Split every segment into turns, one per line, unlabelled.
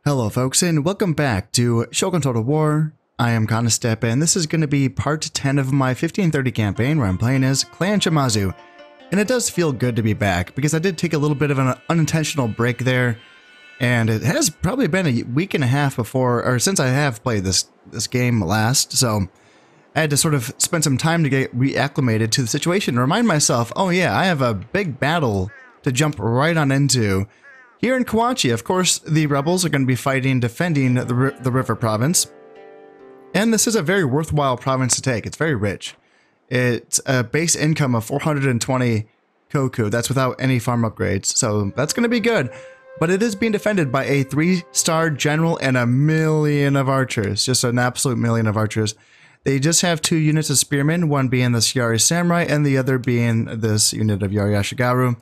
Hello folks and welcome back to Shogun Total War. I am Conostep and this is going to be part 10 of my 1530 campaign where I'm playing as Clan Shimazu. And it does feel good to be back because I did take a little bit of an unintentional break there. And it has probably been a week and a half before, or since I have played this game last. So I had to sort of spend some time to get reacclimated to the situation and remind myself, oh yeah, I have a big battle to jump right on into. Here in Kawachi, of course, the rebels are going to be defending the river province. And this is a very worthwhile province to take. It's very rich. It's a base income of 420 koku. That's without any farm upgrades. So that's going to be good. But it is being defended by a 3-star general and a million of archers. Just an absolute million of archers. They just have 2 units of spearmen, one being this Yari Samurai and the other being this unit of Yari Ashigaru.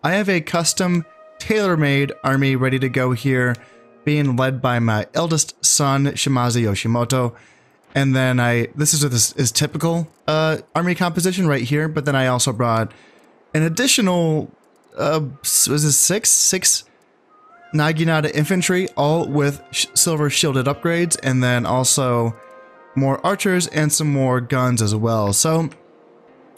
I have a custom tailor-made army ready to go here, being led by my eldest son, Shimazu Yoshimoto. And then this is typical army composition right here, but then I also brought an additional, was it six Naginata infantry, all with silver shielded upgrades, and then also more archers and some more guns as well. So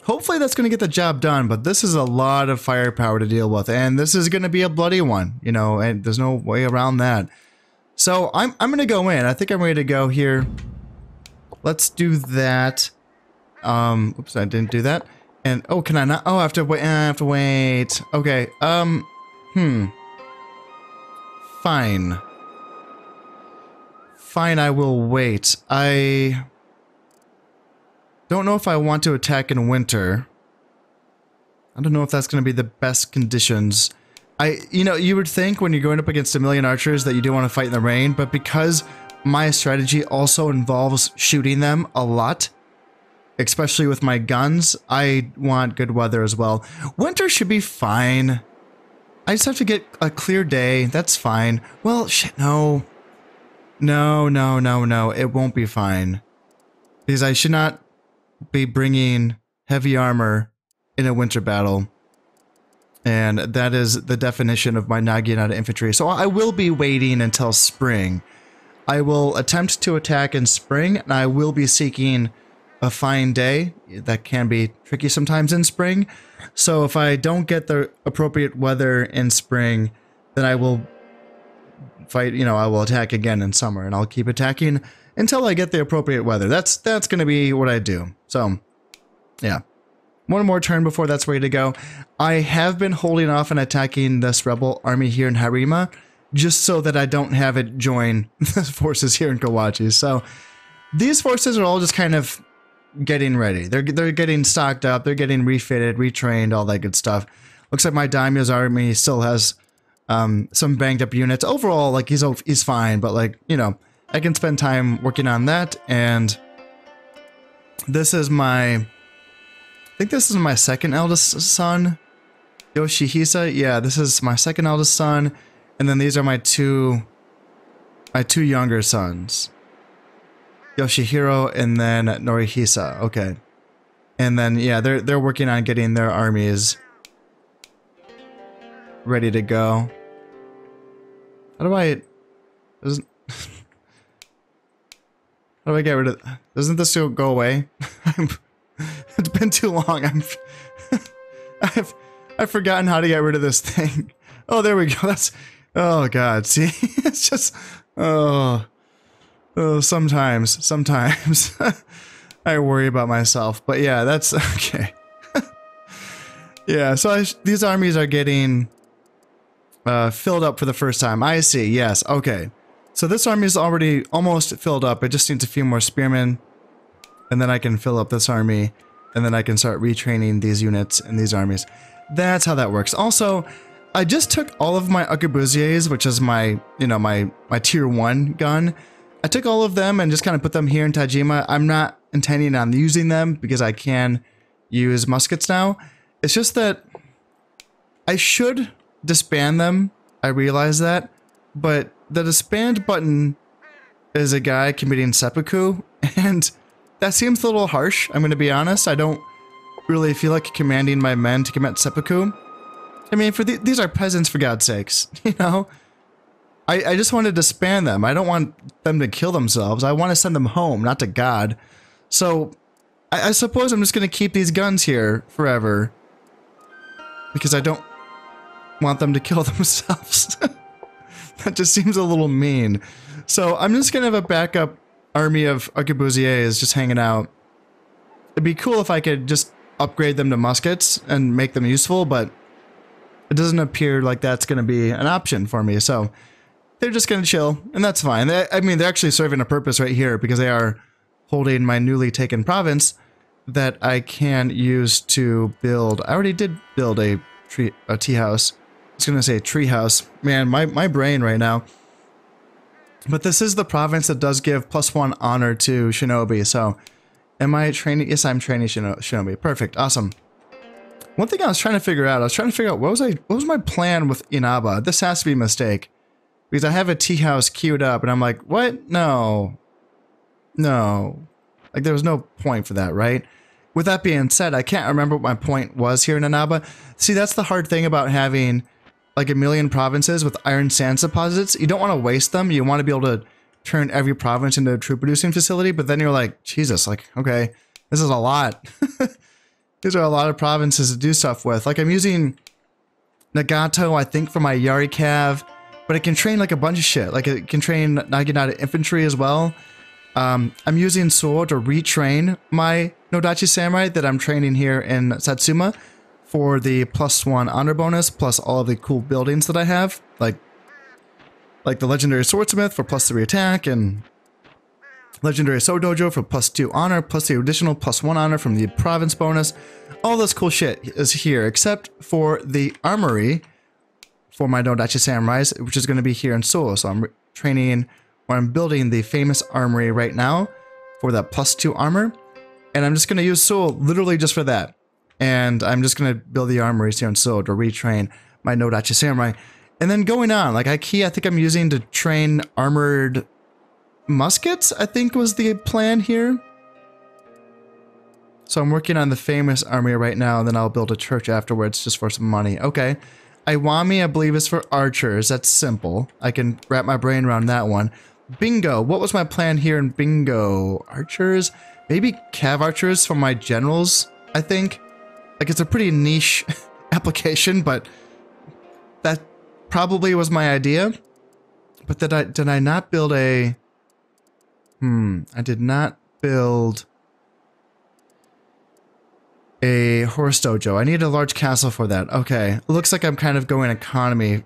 hopefully that's going to get the job done, but this is a lot of firepower to deal with, and this is going to be a bloody one, you know, and there's no way around that. So I'm going to go in. I think I'm ready to go here. Let's do that. Oops, I didn't do that. And oh, can I not? Oh, I have to wait. I have to wait. Okay. Fine. Fine, I will wait. I don't know if I want to attack in winter. I don't know if that's going to be the best conditions. You know, you would think when you're going up against a million archers that you do want to fight in the rain, but because my strategy also involves shooting them a lot, especially with my guns, I want good weather as well. Winter should be fine. I just have to get a clear day. That's fine. Well, shit, no. No, it won't be fine. Because I should not be bringing heavy armor in a winter battle, and that is the definition of my Naginata infantry. So I will be waiting until spring. I will attempt to attack in spring, and I will be seeking a fine day. That can be tricky sometimes in spring. So if I don't get the appropriate weather in spring, then I will fight, you know, I will attack again in summer, and I'll keep attacking until I get the appropriate weather. That's going to be what I do. So, yeah. One more turn before that's ready to go. I have been holding off on attacking this rebel army here in Harima, just so that I don't have it join the forces here in Kawachi. So, these forces are all just kind of getting ready. They're getting stocked up, they're getting refitted, retrained, all that good stuff. Looks like my daimyo's army still has some banged up units. Overall, like, he's fine, but, like, you know, I can spend time working on that. And this is I think this is my second eldest son, Yoshihisa. Yeah, this is my second eldest son, and then these are my two younger sons, Yoshihiro and then Norihisa. Okay, and then yeah, they're working on getting their armies ready to go. How do I? How do I get rid of? Doesn't this go away? It's been too long. I've forgotten how to get rid of this thing. Oh, there we go. That's, oh god. See, it's just, oh, sometimes I worry about myself. But yeah, that's okay. Yeah. So these armies are getting filled up for the first time. I see. Yes. Okay. So this army is already almost filled up. It just needs a few more spearmen. And then I can fill up this army. And then I can start retraining these units and these armies. That's how that works. Also, I just took all of my arquebusiers, which is my, you know, my tier 1 gun. I took all of them and just kind of put them here in Tajima. I'm not intending on using them because I can use muskets now. It's just that I should disband them. I realize that. But the disband button is a guy committing seppuku, and that seems a little harsh, I'm going to be honest. I don't really feel like commanding my men to commit seppuku. I mean, these are peasants, for God's sakes, you know? I just wanted to spam them. I don't want them to kill themselves. I want to send them home, not to God. So I suppose I'm just going to keep these guns here forever. Because I don't want them to kill themselves. That just seems a little mean. So I'm just going to have a backup army of arquebusiers just hanging out. It'd be cool if I could just upgrade them to muskets and make them useful, but it doesn't appear like that's going to be an option for me. So they're just going to chill, and that's fine. I mean, they're actually serving a purpose right here because they are holding my newly taken province that I can use to build. I already did build a tea house. I was going to say tree house. Man, my brain right now. But this is the province that does give +1 honor to Shinobi. So am I training? Yes, I'm training Shinobi. Perfect. Awesome. One thing I was trying to figure out, what was my plan with Inaba? This has to be a mistake. Because I have a tea house queued up, and I'm like, what? No. No. Like, there was no point for that, right? With that being said, I can't remember what my point was here in Inaba. See, that's the hard thing about having, like, a million provinces with iron sands deposits. You don't want to waste them. You want to be able to turn every province into a true producing facility, but then you're like, Jesus, like, okay, this is a lot. These are a lot of provinces to do stuff with. Like, I'm using Nagato, I think, for my Yari Cav. But it can train like a bunch of shit. Like it can train Naginata infantry as well. I'm using Soul to retrain my Nodachi Samurai that I'm training here in Satsuma for the +1 honor bonus, plus all of the cool buildings that I have. Like the Legendary Swordsmith for +3 attack, and Legendary Sword Dojo for +2 honor, plus the additional +1 honor from the province bonus. All this cool shit is here, except for the armory for my Nodachi Samurais, which is going to be here in Seoul. So I'm training, or I'm building the famous armory right now for that +2 armor. And I'm just going to use Seoul literally just for that. And I'm just going to build the armories here in Seoul to retrain my Nodachi Samurai. And then going on, like I think I'm using to train armored muskets, I think was the plan here. So I'm working on the famous army right now, and then I'll build a church afterwards just for some money. Okay. Iwami, I believe, is for archers. That's simple. I can wrap my brain around that one. Bingo. What was my plan here in bingo? Archers? Maybe cav archers for my generals, I think. Like, it's a pretty niche application, but that probably was my idea. But did I not build a... I did not build a horse dojo. I need a large castle for that. Okay. Looks like I'm kind of going economy.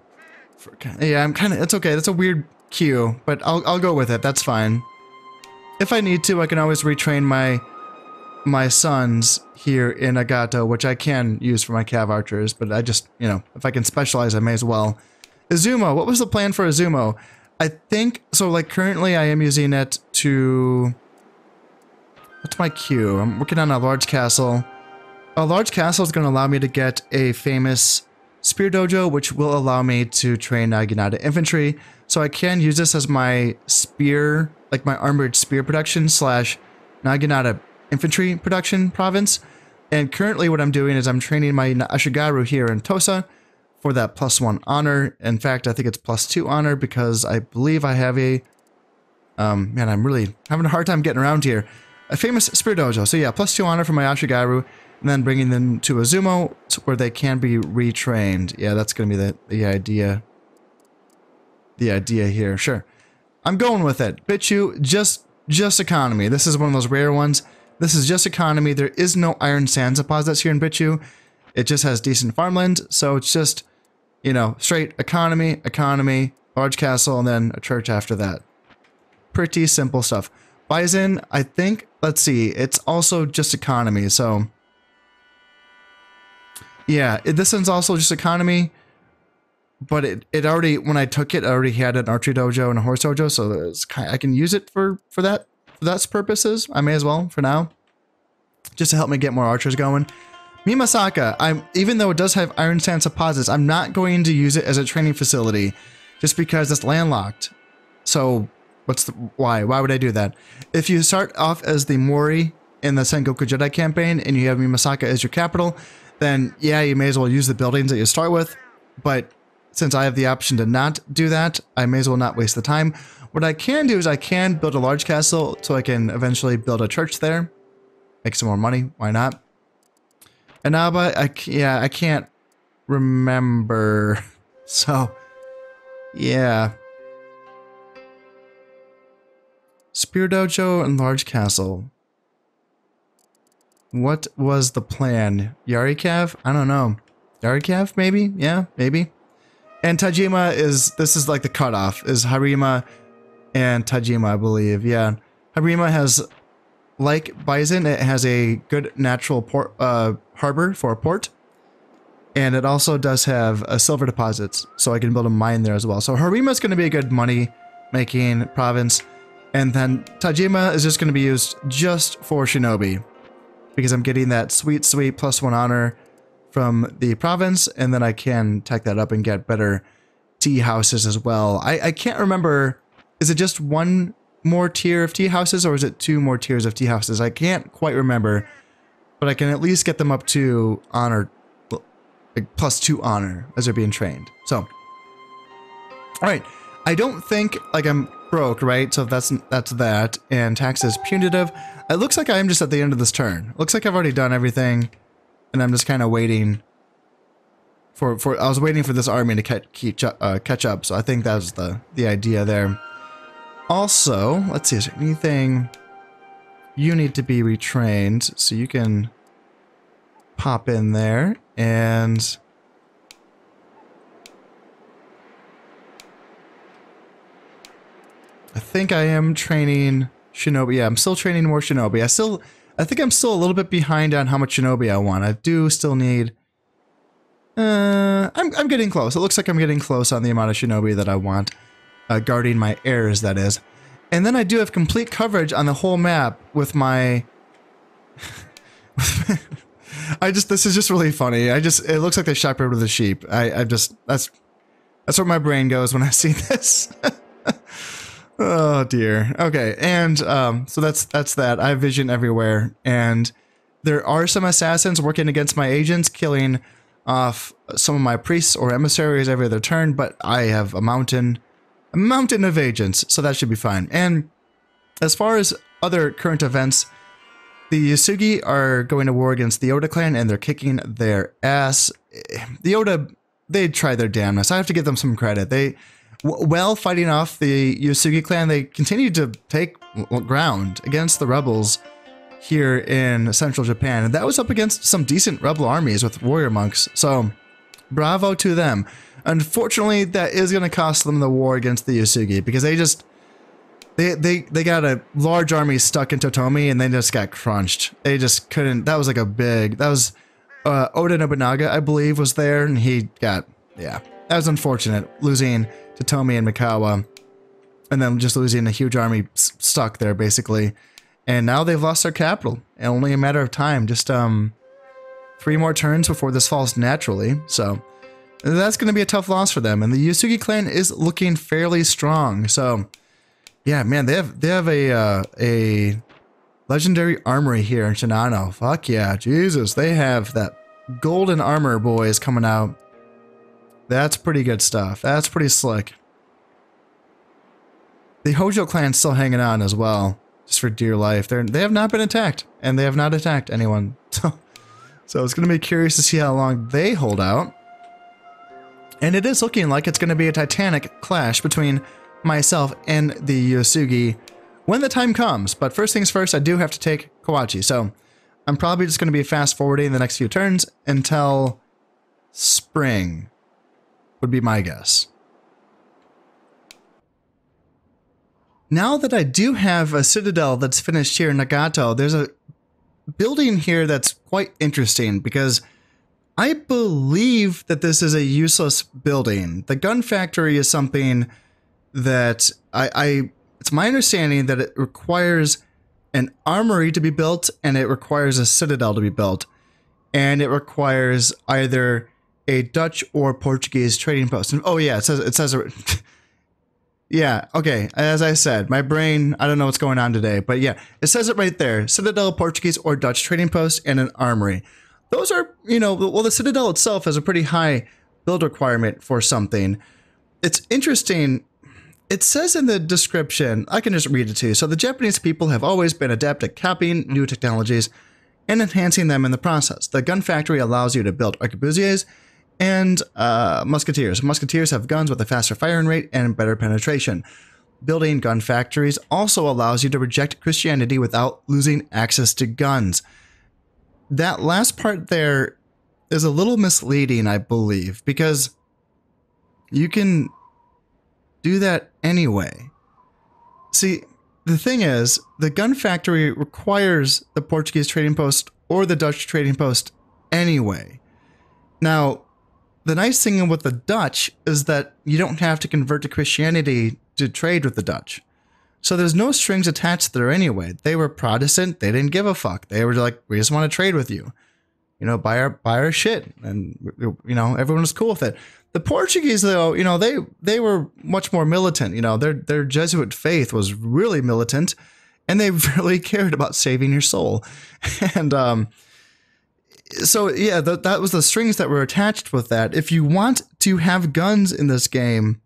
Yeah, I'm kind of... It's okay. That's a weird cue, but I'll go with it. That's fine. If I need to, I can always retrain my sons here in Nagato, which I can use for my cav archers, but I just, you know, if I can specialize, I may as well. Izumo. What was the plan for Izumo? I think... So, like, currently I am using it to... What's my queue? I'm working on a large castle. A large castle is going to allow me to get a famous spear dojo, which will allow me to train Naginata infantry. So I can use this as my spear, like my armored spear production / Naginata infantry production province. And currently what I'm doing is I'm training my Ashigaru here in Tosa for that +1 honor. In fact, I think it's +2 honor because I believe I have a... man, I'm really having a hard time getting around here. A famous spear dojo. So yeah, +2 honor for my Ashigaru. And then bringing them to Izumo where they can be retrained. Yeah, that's going to be the idea. The idea here. Sure. I'm going with it. Bichu, just economy. This is one of those rare ones. This is just economy. There is no iron sands deposits here in Bichu. It just has decent farmland. So it's just, you know, straight economy, large castle, and then a church after that. Pretty simple stuff. Bison, I think, let's see. It's also just economy. So... yeah, this one's also just economy, but it already, when I took it, I already had an archery dojo and a horse dojo, so it's kind of, I can use it for that's purposes. I may as well for now, just to help me get more archers going. Mimasaka, even though it does have iron sands deposits, I'm not going to use it as a training facility, just because it's landlocked. So why would I do that? If you start off as the Mori in the Sengoku Jedi campaign and you have Mimasaka as your capital, then yeah, you may as well use the buildings that you start with. But since I have the option to not do that, I may as well not waste the time. What I can do is I can build a large castle so I can eventually build a church there. Make some more money. Why not? And now, but I can't remember. So, yeah. Spear Dojo and large castle. What was the plan? Yarikav? I don't know. Yarikav, maybe? Yeah, maybe. And Tajima this is like the cutoff, is Harima and Tajima, I believe. Yeah. Harima has, like Bison, it has a good natural port, harbor for a port. And it also does have silver deposits, so I can build a mine there as well. So Harima's going to be a good money-making province. And then Tajima is just going to be used just for shinobi, because I'm getting that sweet, sweet +1 honor from the province, and then I can tech that up and get better tea houses as well. I can't remember, is it just one more tier of tea houses, or is it 2 more tiers of tea houses? I can't quite remember, but I can at least get them up to honor, like +2 honor as they're being trained. So, all right, I don't think like I'm broke, right? So that's that, and tax is punitive. It looks like I am just at the end of this turn. Looks like I've already done everything, and I'm just kind of waiting for I was waiting for this army to catch up. So I think that was the idea there. Also, let's see, is there anything you need to be retrained? So you can pop in there, and I think I am training shinobi. Yeah, I'm still training more shinobi. I think I'm still a little bit behind on how much shinobi I want. I do still need. I'm getting close. It looks like I'm getting close on the amount of shinobi that I want, guarding my heirs, that is. And then I do have complete coverage on the whole map with my. This is just really funny. It looks like they shepherded the sheep. That's where my brain goes when I see this. Oh dear. Okay, and so that's that. I have vision everywhere, and there are some assassins working against my agents, killing off some of my priests or emissaries every other turn. But I have a mountain of agents, so that should be fine. And as far as other current events, the Yasugi are going to war against the Oda clan, and they're kicking their ass. The Oda, they tried their damnedest. I have to give them some credit. While fighting off the Yasugi clan, they continued to take ground against the rebels here in central Japan. And that was up against some decent rebel armies with warrior monks. So, bravo to them. Unfortunately, that is going to cost them the war against the Yasugi, because they got a large army stuck in Totomi, and they just got crunched. They just couldn't. That was like that was Oda Nobunaga, I believe, was there, and he got, yeah, that was unfortunate, losing Totomi and Mikawa, and then just losing a huge army stuck there, basically. And now they've lost their capital, and only a matter of time, just 3 more turns before this falls naturally. So that's going to be a tough loss for them, and the Yasugi clan is looking fairly strong. So yeah, man, they have a legendary armory here in Shinano. Fuck yeah, Jesus, they have that golden armor, boys, coming out. That's pretty good stuff. That's pretty slick. The Hojo clan's still hanging on as well, just for dear life. They have not been attacked, and they have not attacked anyone. So it's going to be curious to see how long they hold out. And it is looking like it's going to be a titanic clash between myself and the Yasugi when the time comes. But first things first, I do have to take Kawachi. So I'm probably just going to be fast forwarding the next few turns until spring, would be my guess. Now that I do have a citadel that's finished here in Nagato, there's a building here that's quite interesting, because I believe that this is a useless building. The gun factory is something that it's my understanding that it requires an armory to be built, and it requires a citadel to be built, and it requires either a Dutch or Portuguese trading post. And, oh yeah, it says yeah, okay, as I said, my brain, I don't know what's going on today, but yeah, it says it right there. Citadel, Portuguese, or Dutch trading post, and an armory. Those are, you know, well, the Citadel itself has a pretty high build requirement for something. It's interesting. It says in the description, I can just read it to you. So the Japanese people have always been adept at copying new technologies and enhancing them in the process. The gun factory allows you to build arquebusiers and musketeers. Musketeers have guns with a faster firing rate and better penetration. Building gun factories also allows you to reject Christianity without losing access to guns. That last part there is a little misleading, I believe, because you can do that anyway. See, the thing is, the gun factory requires the Portuguese trading post or the Dutch trading post anyway. Now, the nice thing with the Dutch is that you don't have to convert to Christianity to trade with the Dutch. So there's no strings attached there anyway. They were Protestant. They didn't give a fuck. They were like, we just want to trade with you. You know, buy our shit. And, you know, everyone was cool with it. The Portuguese, though, you know, they were much more militant. You know, their Jesuit faith was really militant, and they really cared about saving your soul. And so, yeah, that was the strings that were attached with that. If you want to have guns in this game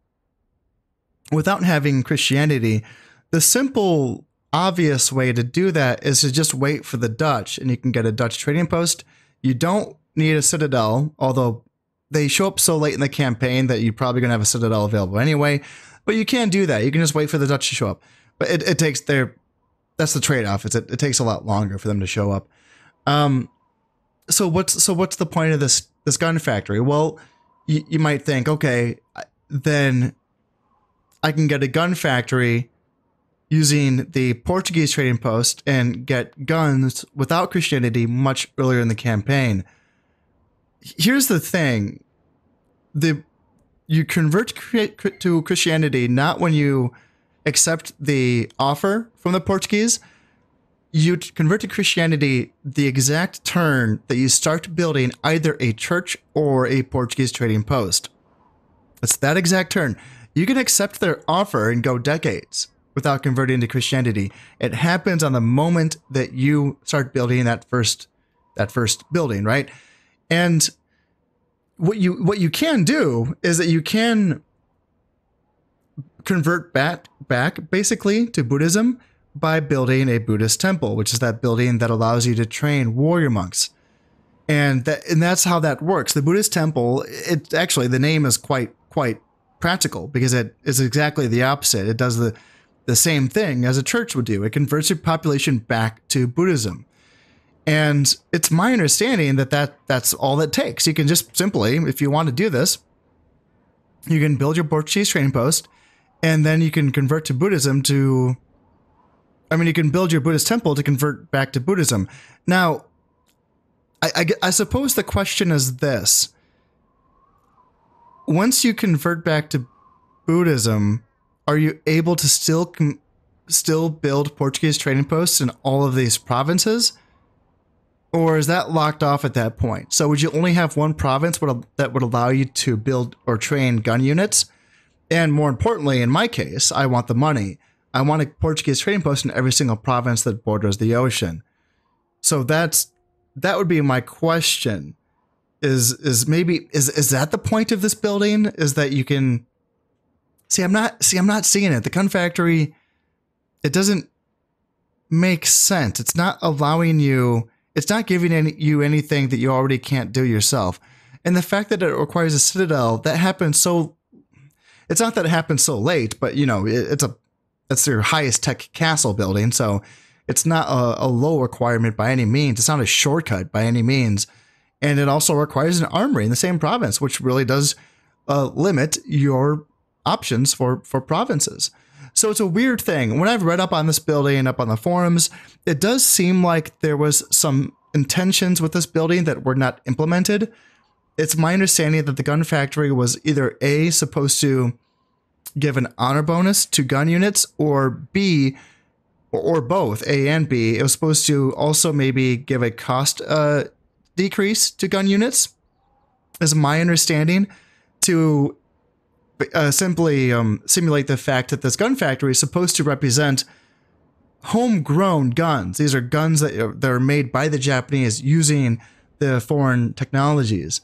without having Christianity, the simple, obvious way to do that is to just wait for the Dutch, and you can get a Dutch trading post. You don't need a citadel, although they show up so late in the campaign that you're probably going to have a citadel available anyway. But you can do that. You can just wait for the Dutch to show up. But it takes that's the trade-off. It takes a lot longer for them to show up. So what's the point of this gun factory? Well, you might think, okay, then I can get a gun factory using the Portuguese trading post and get guns without Christianity much earlier in the campaign. Here's the thing. You convert to Christianity not when you accept the offer from the Portuguese. You convert to Christianity the exact turn that you start building either a church or a Portuguese trading post. It's that exact turn. You can accept their offer and go decades without converting to Christianity. It happens on the moment that you start building that first building, right? And what you can do is that you can convert back basically to Buddhism by building a Buddhist temple, which is that building that allows you to train warrior monks. And that's how that works. The Buddhist temple, it actually, the name is quite practical because it is exactly the opposite. It does the same thing as a church would do. It converts your population back to Buddhism. And it's my understanding that's all it takes. You can just simply, if you want to do this, you can build your Portuguese trading post, and then you can convert to Buddhism you can build your Buddhist temple to convert back to Buddhism. Now, I suppose the question is this. Once you convert back to Buddhism, are you able to still build Portuguese trading posts in all of these provinces? Or is that locked off at that point? So would you only have one province that would allow you to build or train gun units? And more importantly, in my case, I want the money. I want a Portuguese trading post in every single province that borders the ocean. So that would be my question. Is that the point of this building? Is that you can I'm not seeing it. The gun factory, it doesn't make sense. It's not allowing you. It's not giving you anything that you already can't do yourself. And the fact that it requires a citadel, that happens so. It's not that it happens so late, but you know, it's their highest tech castle building, so it's not a low requirement by any means. It's not a shortcut by any means, and it also requires an armory in the same province, which really does limit your options for provinces. So it's a weird thing. When I've read up on this building, up on the forums, it does seem like there was some intentions with this building that were not implemented. It's my understanding that the gun factory was either A, supposed to give an honor bonus to gun units, or B, or both, A and B. It was supposed to also maybe give a cost decrease to gun units, is my understanding, to simply simulate the fact that this gun factory is supposed to represent homegrown guns. These are guns that are made by the Japanese using the foreign technologies.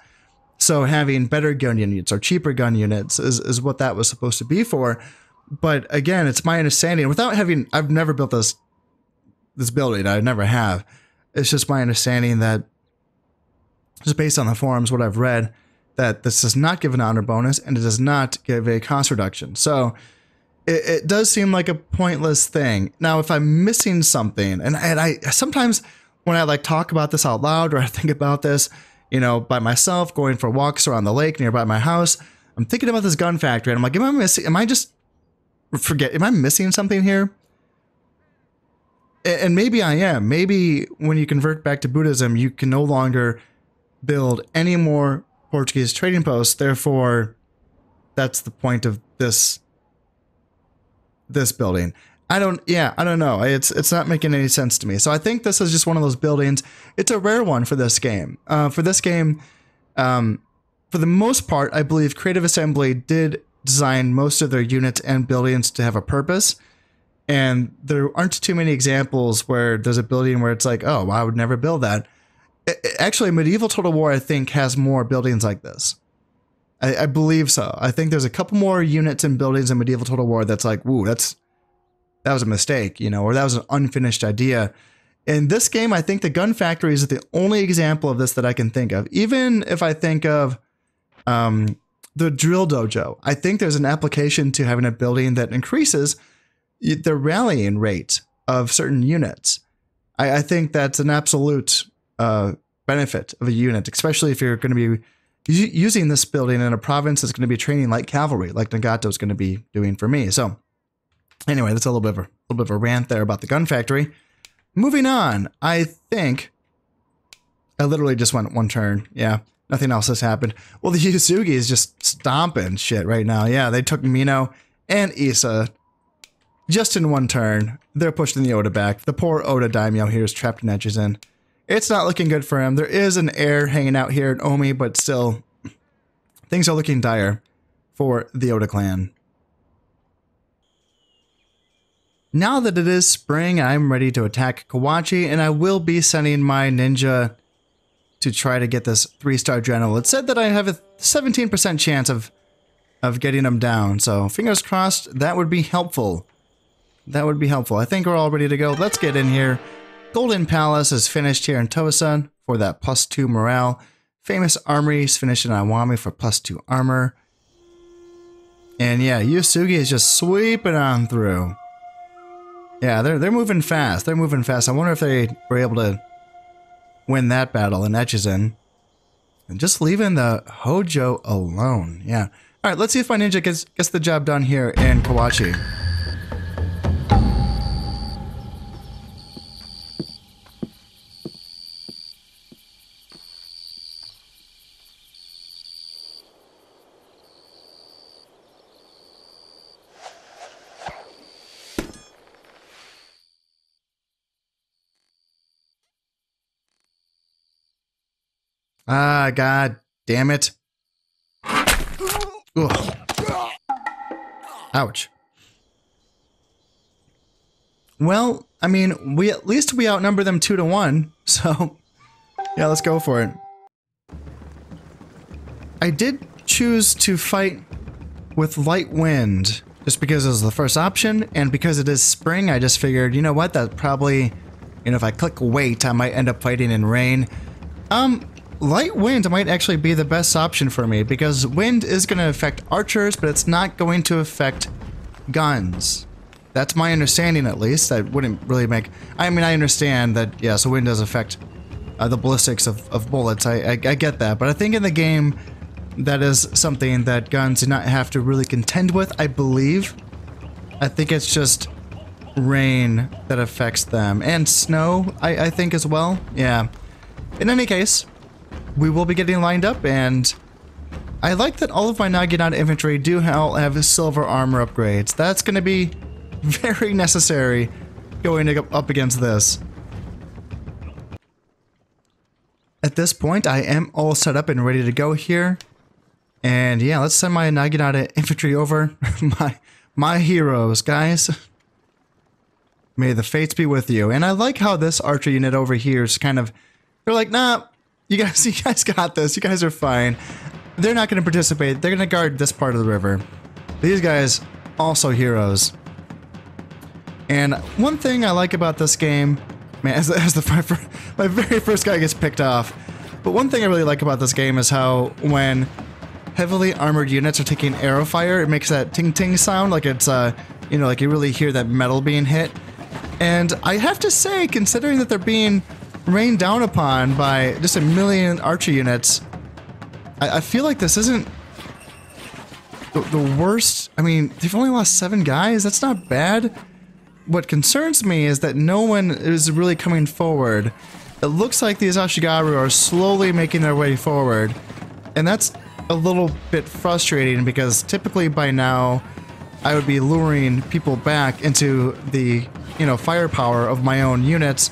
So having better gun units or cheaper gun units is what that was supposed to be for. But again, it's my understanding, without having, I've never built this building, I never have. It's just my understanding that, just based on the forums, what I've read, that this does not give an honor bonus and it does not give a cost reduction. So it does seem like a pointless thing. Now, if I'm missing something, and I sometimes when I like talk about this out loud, or I think about this, you know, by myself, going for walks around the lake nearby my house, I'm thinking about this gun factory, and I'm like, am I missing something here? And maybe I am. Maybe when you convert back to Buddhism, you can no longer build any more Portuguese trading posts. Therefore, that's the point of this building. I don't know. It's not making any sense to me. So I think this is just one of those buildings. It's a rare one for this game. For the most part, I believe Creative Assembly did design most of their units and buildings to have a purpose. And there aren't too many examples where there's a building where it's like, oh, I would never build that. Actually, Medieval Total War, I think, has more buildings like this. I believe so. I think there's a couple more units and buildings in Medieval Total War that's like, woo, that was a mistake, you know, or that was an unfinished idea. In this game, I think the gun factory is the only example of this that I can think of. Even if I think of the drill dojo, I think there's an application to having a building that increases the rallying rate of certain units. I think that's an absolute benefit of a unit, especially if you're going to be using this building in a province that's going to be training like cavalry, like Nagato is going to be doing for me. So anyway, that's a little bit of a rant there about the gun factory. Moving on, I think I literally just went one turn. Yeah, nothing else has happened. Well, the Yusugi is just stomping shit right now. Yeah, they took Mino and Issa just in one turn. They're pushing the Oda back. The poor Oda daimyo here is trapped in Echizen. It's not looking good for him. There is an heir hanging out here at Omi, but still, things are looking dire for the Oda clan. Now that it is spring, I'm ready to attack Kawachi, and I will be sending my ninja to try to get this 3-star general. It said that I have a 17% chance of getting him down, so fingers crossed, that would be helpful. That would be helpful. I think we're all ready to go. Let's get in here. Golden Palace is finished here in Tosa for that +2 morale. Famous Armory is finished in Iwami for +2 armor. And yeah, Yusugi is just sweeping on through. Yeah, they're moving fast. They're moving fast. I wonder if they were able to win that battle in Echizen. And just leaving the Hojo alone. Yeah. All right, let's see if my ninja gets the job done here in Kawachi. Ah, god damn it. Ugh. Ouch. Well, I mean, at least we outnumber them 2-1, so yeah, let's go for it. I did choose to fight with light wind just because it was the first option, and because it is spring, I just figured, you know what, that probably, you know, if I click wait, I might end up fighting in rain. Light wind might actually be the best option for me, because wind is going to affect archers, but it's not going to affect guns. That's my understanding, at least. That wouldn't really make... I mean, I understand that, yeah, so wind does affect the ballistics of bullets. I get that, but I think in the game, that is something that guns do not have to really contend with, I believe. I think it's just rain that affects them. And snow, I think, as well. Yeah. In any case, we will be getting lined up, and I like that all of my Naginata infantry do have silver armor upgrades. That's going to be very necessary going up against this. At this point, I am all set up and ready to go here. And yeah, let's send my Naginata infantry over. my heroes, guys. May the fates be with you. And I like how this archer unit over here is kind of... They're like, nah, you guys got this. You guys are fine. they're not going to participate. They're going to guard this part of the river. These guys, also heroes. And one thing I like about this game, man, as my very first guy gets picked off. But one thing I really like about this game is how when heavily armored units are taking arrow fire, it makes that ting-ting sound, like it's, you know, like you really hear that metal being hit. And I have to say, considering that they're being rained down upon by just a million archer units, I feel like this isn't the worst. I mean, they've only lost 7 guys. That's not bad. What concerns me is that no one is really coming forward. It looks like these Ashigaru are slowly making their way forward. And that's a little bit frustrating because typically by now I would be luring people back into the, you know, firepower of my own units.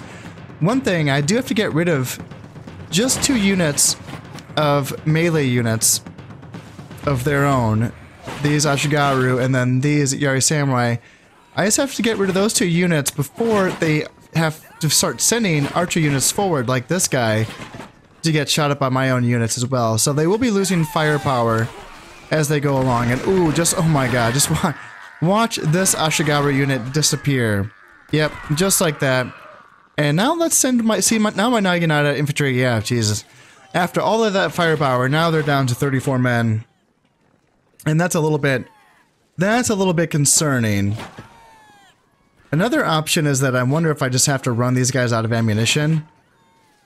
One thing, I do have to get rid of just 2 units of melee units of their own. These Ashigaru and then these Yari Samurai. I just have to get rid of those 2 units before they have to start sending archer units forward like this guy to get shot up by my own units as well. So they will be losing firepower as they go along. And ooh, just, oh my god, just watch this Ashigaru unit disappear. Yep, just like that. And now let's send my, now my Naginata infantry, yeah, Jesus. After all of that firepower, now they're down to 34 men. And that's a little bit concerning. Another option is that I wonder if I just have to run these guys out of ammunition.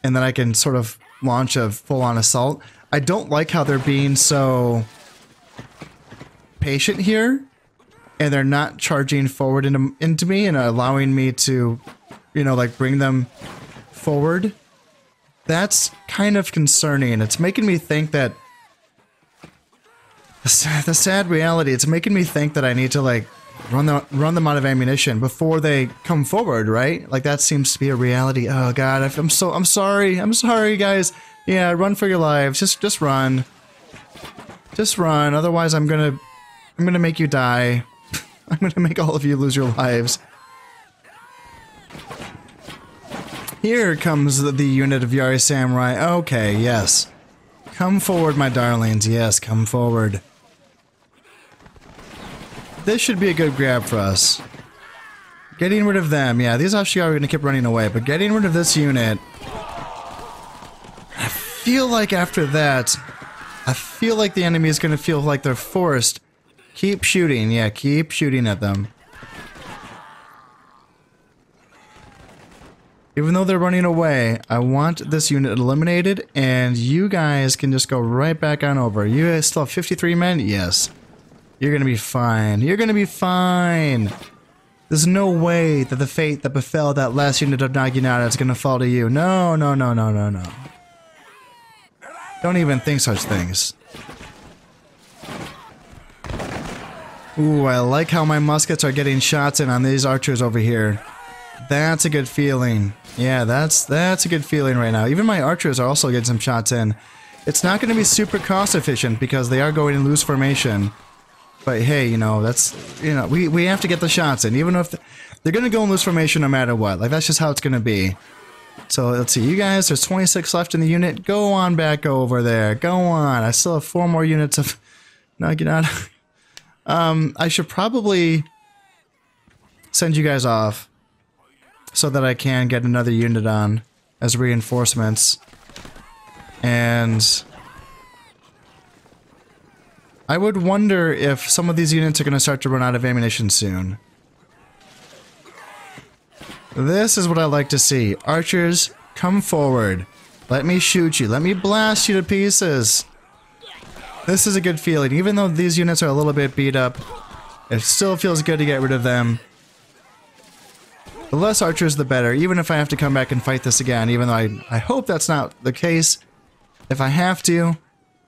And then I can sort of launch a full-on assault. I don't like how they're being so patient here. And they're not charging forward into me and allowing me to, you know, like bring them forward. That's kind of concerning. It's making me think that the sad reality, it's making me think that I need to like run them out of ammunition before they come forward, right? Like that seems to be a reality. Oh god, I'm sorry guys. Yeah, run for your lives. Just run. Just run. Otherwise I'm gonna make you die. I'm gonna make all of you lose your lives. Here comes the unit of Yari Samurai. Okay, yes. Come forward, my darlings. Yes, come forward. This should be a good grab for us. Getting rid of them. Yeah, these Ashigaru are going to keep running away, but getting rid of this unit... I feel like after that... I feel like the enemy is going to feel like they're forced. Keep shooting. Yeah, keep shooting at them. Even though they're running away, I want this unit eliminated, and you guys can just go right back on over. You guys still have 53 men? Yes. You're gonna be fine. You're gonna be fine! There's no way that the fate that befell that last unit of Naginata is gonna fall to you. No, no, no, no, no, no. Don't even think such things. Ooh, I like how my muskets are getting shots in on these archers over here. That's a good feeling. Yeah, that's a good feeling right now. Even my archers are also getting some shots in. It's not going to be super cost efficient because they are going in loose formation. But hey, you know, that's, you know, we have to get the shots in. Even if they're going to go in loose formation no matter what. Like, that's just how it's going to be. So, let's see. You guys, there's 26 left in the unit. Go on back over there. Go on. I still have 4 more units of Naginata. I should probably send you guys off so that I can get another unit on as reinforcements. And I would wonder if some of these units are going to start to run out of ammunition soon. This is what I like to see. Archers, come forward. Let me shoot you. Let me blast you to pieces. This is a good feeling. Even though these units are a little bit beat up, it still feels good to get rid of them. The less archers, the better. Even if I have to come back and fight this again, even though I hope that's not the case. If I have to,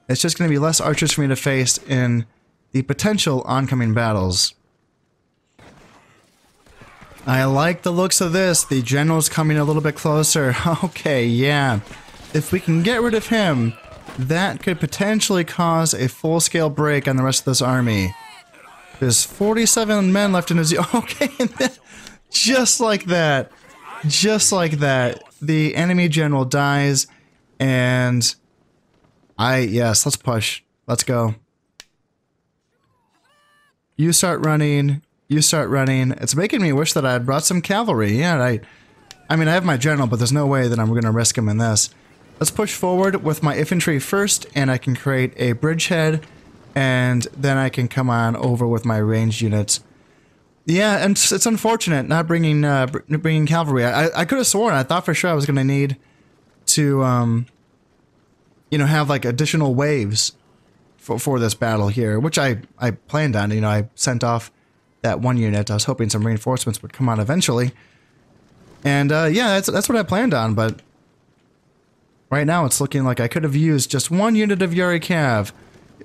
it's just going to be less archers for me to face in the potential oncoming battles. I like the looks of this. The general's coming a little bit closer. Okay, yeah. If we can get rid of him, that could potentially cause a full-scale break on the rest of this army. There's 47 men left in his... Okay, just like that. Just like that. The enemy general dies, and... Yes, let's push. Let's go. You start running. You start running. It's making me wish that I had brought some cavalry. Yeah, I mean, I have my general, but there's no way that I'm going to risk him in this. Let's push forward with my infantry first, and I can create a bridgehead, and then I can come on over with my ranged units. Yeah, and it's unfortunate not bringing bringing cavalry. I could have sworn, I thought for sure I was going to need to, you know, have like additional waves for this battle here, which I planned on. You know, I sent off that one unit. I was hoping some reinforcements would come on eventually. And yeah, that's what I planned on, but right now it's looking like I could have used just one unit of Yuri Cav.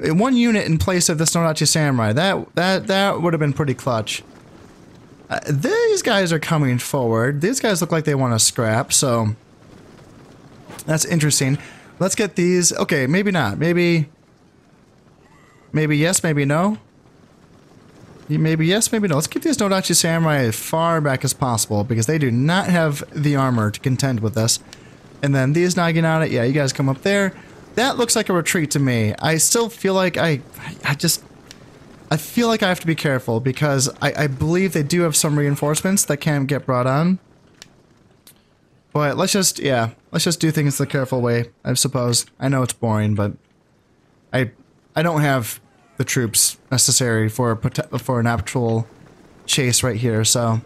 One unit in place of this Norachi Samurai. That would have been pretty clutch. These guys are coming forward. These guys look like they want to scrap, so that's interesting. Let's get these. Okay, maybe not. Maybe yes, maybe no. Maybe yes, maybe no. Let's get these Nodachi Samurai as far back as possible because they do not have the armor to contend with this. And then these Naginata, yeah, you guys come up there. That looks like a retreat to me. I still feel like I feel like I have to be careful because I believe they do have some reinforcements that can get brought on. But let's just do things the careful way, I suppose. I know it's boring, but I don't have the troops necessary for an actual chase right here, so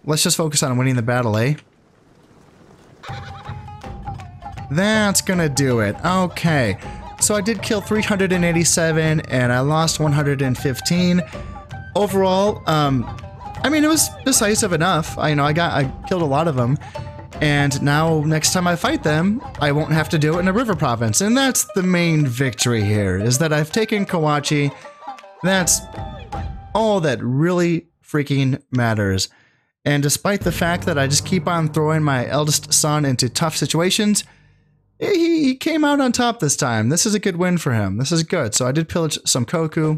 let's just focus on winning the battle, eh? That's gonna do it. Okay, so I did kill 387 and I lost 115. Overall, I mean, it was decisive enough. I killed a lot of them. And now, next time I fight them, I won't have to do it in a river province. And that's the main victory here, is that I've taken Kawachi. That's all that really freaking matters. And despite the fact that I just keep on throwing my eldest son into tough situations, he came out on top this time. This is a good win for him. This is good. So I did pillage some Koku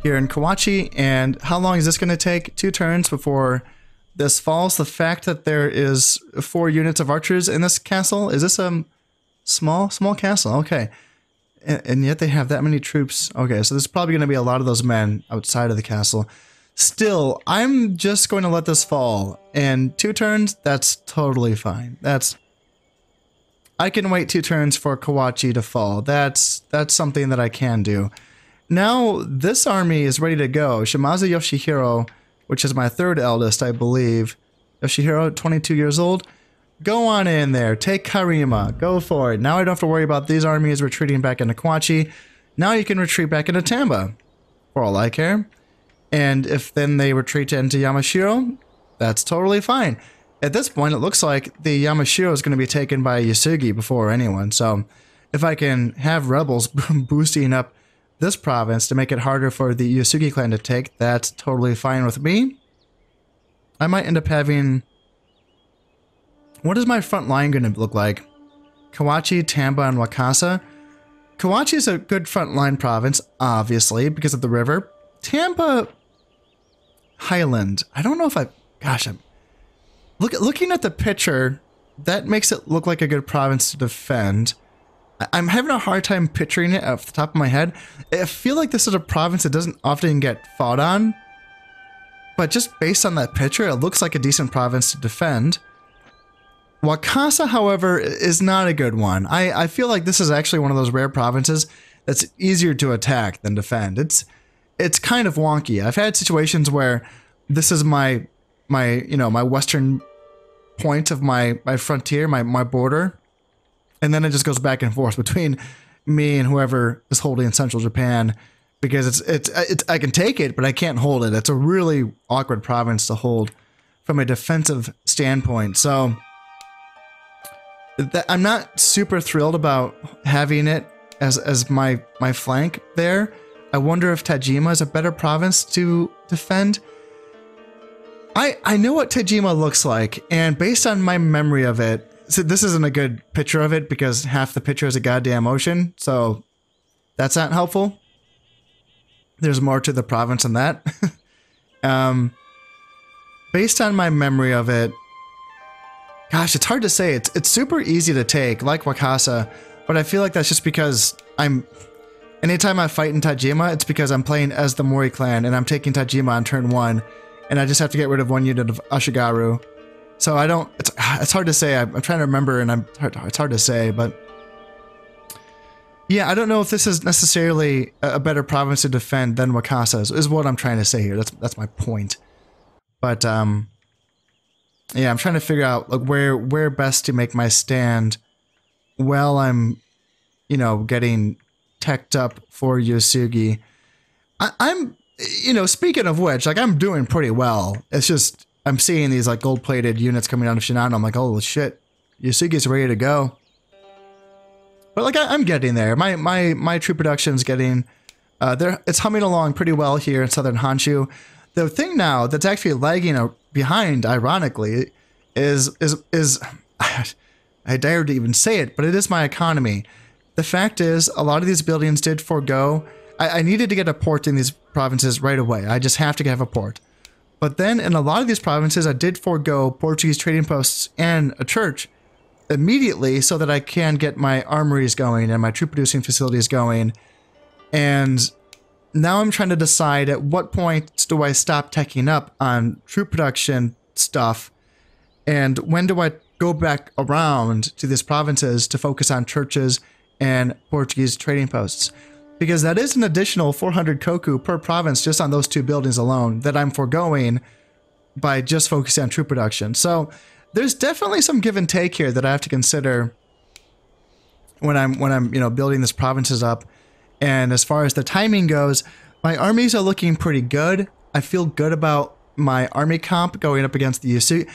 here in Kawachi. And how long is this going to take? 2 turns before this falls. The fact that there is 4 units of archers in this castle. Is this a small castle? Okay. And yet they have that many troops. Okay, so there's probably going to be a lot of those men outside of the castle. Still, I'm just going to let this fall. And 2 turns, that's totally fine. I can wait 2 turns for Kawachi to fall. That's something that I can do. Now, this army is ready to go. Shimazu Yoshihiro, which is my 3rd eldest, I believe. Yoshihiro, 22 years old. Go on in there. Take Karima. Go for it. Now I don't have to worry about these armies retreating back into Kawachi. Now you can retreat back into Tamba, for all I care. And if then they retreat into Yamashiro, that's totally fine. At this point, it looks like the Yamashiro is going to be taken by Yasugi before anyone. So if I can have rebels boosting up this province to make it harder for the Yasugi clan to take, that's totally fine with me. I might end up having... What is my front line going to look like? Kawachi, Tamba, and Wakasa. Kawachi is a good front line province, obviously, because of the river. Tamba... Highland. I don't know if I... Gosh, I'm... Looking at the picture, that makes it look like a good province to defend. I'm having a hard time picturing it off the top of my head. I feel like this is a province that doesn't often get fought on. But just based on that picture, it looks like a decent province to defend. Wakasa, however, is not a good one. I feel like this is actually one of those rare provinces that's easier to attack than defend. It's kind of wonky. I've had situations where this is my western point of my frontier, my border. And then it just goes back and forth between me and whoever is holding central Japan, because it's I can take it, but I can't hold it. It's a really awkward province to hold from a defensive standpoint. So I'm not super thrilled about having it as my flank there. I wonder if Tajima is a better province to defend. I know what Tajima looks like, and based on my memory of it, so this isn't a good picture of it because half the picture is a goddamn ocean, so that's not helpful. There's more to the province than that. Based on my memory of it, gosh, it's hard to say. It's super easy to take, like Wakasa. But I feel like that's just because anytime I fight in Tajima, it's because I'm playing as the Mori clan and I'm taking Tajima on turn 1, and I just have to get rid of 1 unit of Ashigaru. So I don't, it's hard to say. I'm trying to remember, and it's hard to say, but yeah, I don't know if this is necessarily a better province to defend than Wakasa is what I'm trying to say here. That's my point. But yeah, I'm trying to figure out like where best to make my stand while I'm, you know, getting teched up for Yosugi. I'm, you know, speaking of which, like I'm doing pretty well. It's just I'm seeing these like gold-plated units coming out of Shinano. I'm like, oh shit, Yosugi's ready to go. But like I'm getting there. My troop production's getting it's humming along pretty well here in Southern Honshu. The thing now that's actually lagging behind, ironically, is I dare to even say it, but it is my economy. The fact is, a lot of these buildings did forego. I needed to get a port in these provinces right away. I just have to have a port. But then in a lot of these provinces, I did forego Portuguese trading posts and a church immediately so that I can get my armories going and my troop producing facilities going. And now I'm trying to decide at what point do I stop teching up on troop production stuff, and when do I go back around to these provinces to focus on churches and Portuguese trading posts. Because that is an additional 400 koku per province just on those 2 buildings alone that I'm foregoing by just focusing on troop production. So there's definitely some give and take here that I have to consider when I'm you know, building these provinces up. And as far as the timing goes, my armies are looking pretty good. I feel good about my army comp going up against the Yasugi.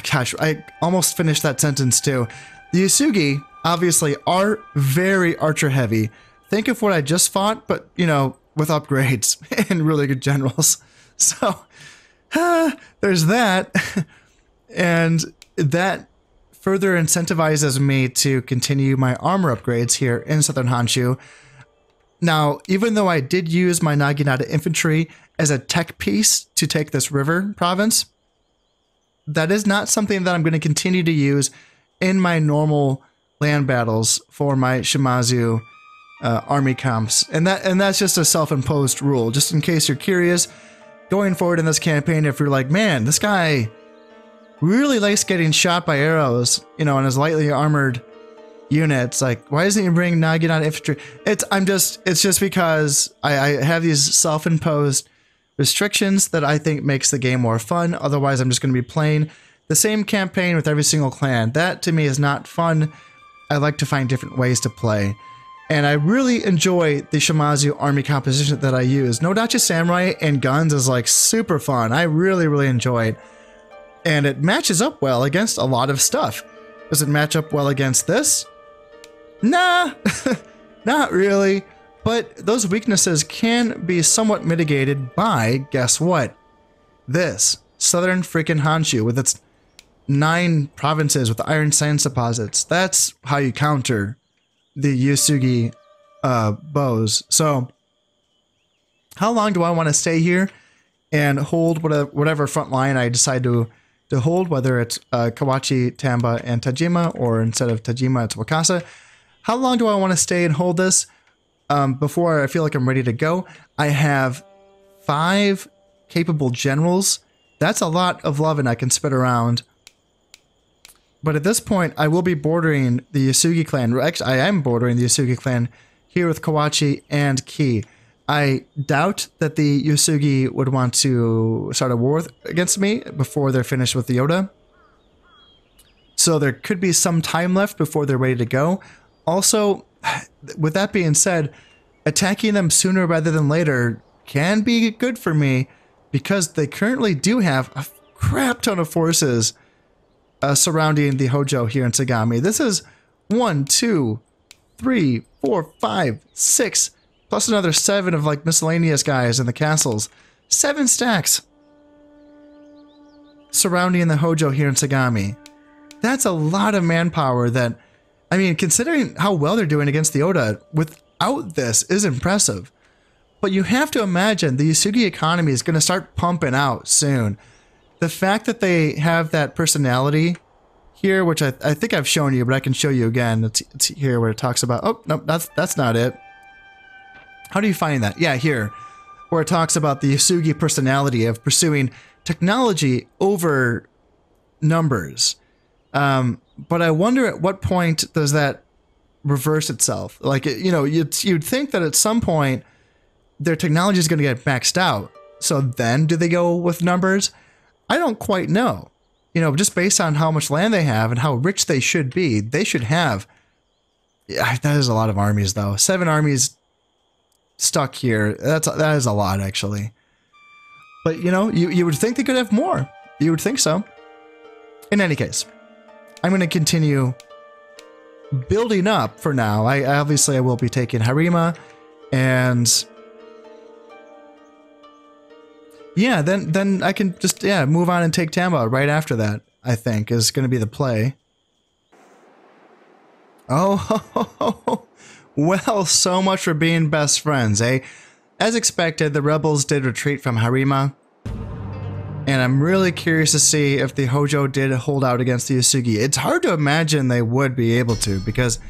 Gosh, I almost finished that sentence too. The Yasugi obviously are very archer heavy. Think of what I just fought, but you know, with upgrades and really good generals. So there's that. And that further incentivizes me to continue my armor upgrades here in Southern Honshu. Now, even though I did use my Naginata infantry as a tech piece to take this river province, that is not something that I'm going to continue to use in my normal land battles for my Shimazu army comps. And that's just a self-imposed rule. Just in case you're curious, going forward in this campaign, if you're like, man, this guy really likes getting shot by arrows, you know, on his lightly armored units, like, why doesn't he bring Naginata infantry? It's just because I have these self-imposed restrictions that I think makes the game more fun. Otherwise, I'm just going to be playing the same campaign with every single clan. That to me is not fun. I like to find different ways to play. And I really enjoy the Shimazu army composition that I use. No Dachi Samurai and guns is like super fun. I really, really enjoy it. And it matches up well against a lot of stuff. Does it match up well against this? Nah, not really. But those weaknesses can be somewhat mitigated by, guess what? This Southern freaking Honshu with its 9 provinces with iron sands deposits. That's how you counter the Yasugi bows. So how long do I want to stay here and hold whatever front line I decide to hold, whether it's Kawachi, Tamba, and Tajima, or instead of Tajima, it's Wakasa? How long do I want to stay and hold this before I feel like I'm ready to go? I have 5 capable generals. That's a lot of loving I can spit around. But at this point, I will be bordering the Yasugi clan. Actually, I am bordering the Yasugi clan here with Kawachi and Ki. I doubt that the Yasugi would want to start a war against me before they're finished with the Oda. So there could be some time left before they're ready to go. Also, with that being said, attacking them sooner rather than later can be good for me because they currently do have a crap ton of forces surrounding the Hojo here in Sagami. This is 1, 2, 3, 4, 5, 6, plus another 7 of like miscellaneous guys in the castles. 7 stacks surrounding the Hojo here in Sagami. That's a lot of manpower that, I mean, considering how well they're doing against the Oda, without this is impressive. But you have to imagine the Yasugi economy is going to start pumping out soon. The fact that they have that personality here, which I think I've shown you, but I can show you again. It's here where it talks about, oh, no, that's not it. How do you find that? Yeah, here, where it talks about the Yasugi personality of pursuing technology over numbers. But I wonder at what point does that reverse itself? Like, you know, you'd think that at some point their technology is going to get maxed out. So then do they go with numbers? I don't quite know. You know, just based on how much land they have and how rich they should be, they should have... Yeah, that is a lot of armies, though. 7 armies stuck here. That is a lot, actually. But, you know, you would think they could have more. You would think so. In any case, I'm going to continue building up for now. Obviously I will be taking Harima, and yeah, then I can just move on and take Tamba right after that. I think is going to be the play. Oh, well, so much for being best friends, eh? As expected, the rebels did retreat from Harima. And I'm really curious to see if the Hojo did hold out against the Yasugi. It's hard to imagine they would be able to because,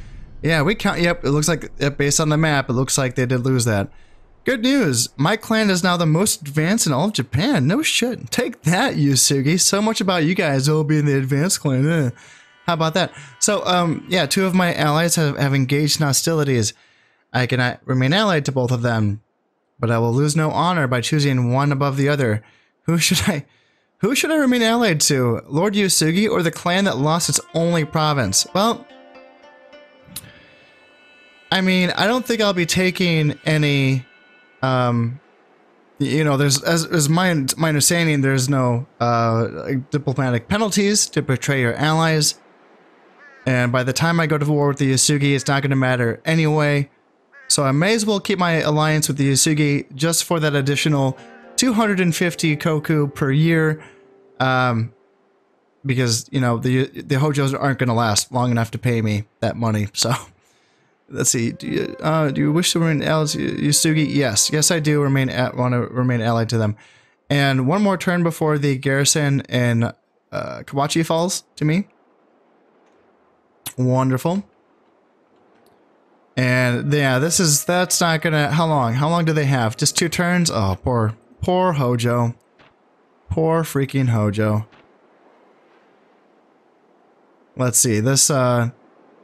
yeah, we count. Yep, it looks like, based on the map, it looks like they did lose that. Good news. My clan is now the most advanced in all of Japan. No shit. Take that, Yasugi. So much about you guys all being the advanced clan. How about that? So, yeah, 2 of my allies have engaged in hostilities. I cannot remain allied to both of them, but I will lose no honor by choosing one above the other. Who should I remain allied to? Lord Yasugi or the clan that lost its only province? Well, I mean, I don't think I'll be taking any, you know, there's, as my understanding, there's no, diplomatic penalties to betray your allies. And by the time I go to war with the Yasugi, it's not going to matter anyway. So I may as well keep my alliance with the Yasugi just for that additional 250 koku per year, because, you know, the Hojos aren't going to last long enough to pay me that money. So, let's see. Do you wish to remain allied to Yasugi? Yes, I do want to remain allied to them. And one more turn before the garrison in Kawachi falls to me. Wonderful. And yeah, that's not gonna. How long do they have? Just 2 turns? Oh, Poor Hojo. Poor freaking Hojo. Let's see, this, so